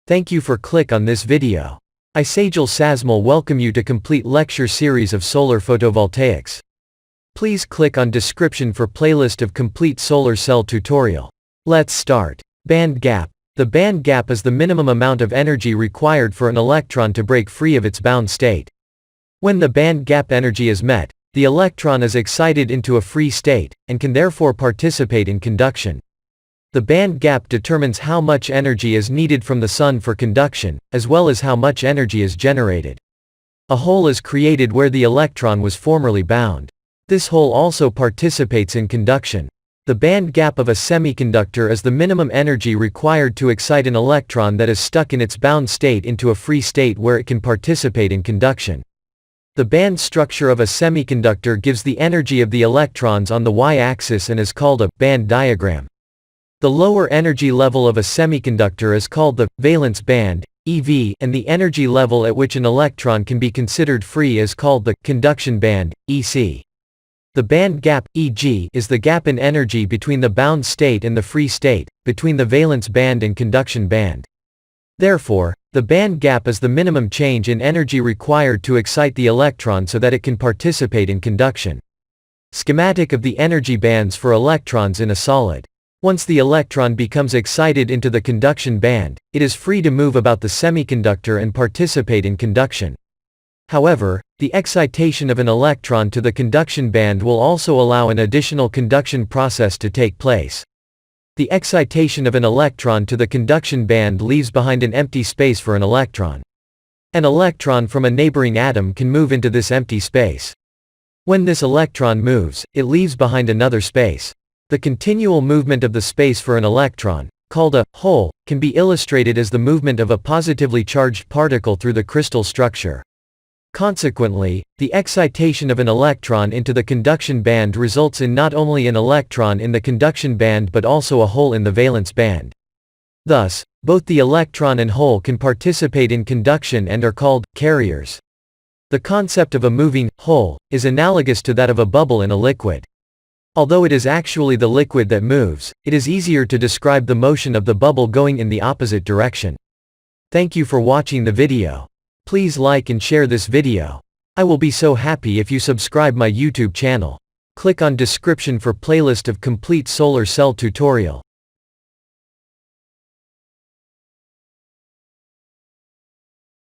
Thank you for click on this video. I sajal.sasmal welcome you to complete lecture series of solar photovoltaics. Please click on description for playlist of complete solar cell tutorial. Let's start. Band gap. The band gap is the minimum amount of energy required for an electron to break free of its bound state. When the band gap energy is met, the electron is excited into a free state, and can therefore participate in conduction. The band gap determines how much energy is needed from the sun for conduction, as well as how much energy is generated. A hole is created where the electron was formerly bound. This hole also participates in conduction. The band gap of a semiconductor is the minimum energy required to excite an electron that is stuck in its bound state into a free state where it can participate in conduction. The band structure of a semiconductor gives the energy of the electrons on the y-axis and is called a band diagram. The lower energy level of a semiconductor is called the valence band, EV, and the energy level at which an electron can be considered free is called the conduction band, EC. The band gap, EG, is the gap in energy between the bound state and the free state, between the valence band and conduction band. Therefore, the band gap is the minimum change in energy required to excite the electron so that it can participate in conduction. Schematic of the energy bands for electrons in a solid. Once the electron becomes excited into the conduction band, it is free to move about the semiconductor and participate in conduction. However, the excitation of an electron to the conduction band will also allow an additional conduction process to take place. The excitation of an electron to the conduction band leaves behind an empty space for an electron. An electron from a neighboring atom can move into this empty space. When this electron moves, it leaves behind another space. The continual movement of the space for an electron, called a hole, can be illustrated as the movement of a positively charged particle through the crystal structure. Consequently, the excitation of an electron into the conduction band results in not only an electron in the conduction band but also a hole in the valence band. Thus, both the electron and hole can participate in conduction and are called carriers. The concept of a moving hole is analogous to that of a bubble in a liquid. Although it is actually the liquid that moves, it is easier to describe the motion of the bubble going in the opposite direction. Thank you for watching the video. Please like and share this video. I will be so happy if you subscribe my YouTube channel. Click on description for playlist of complete solar cell tutorial.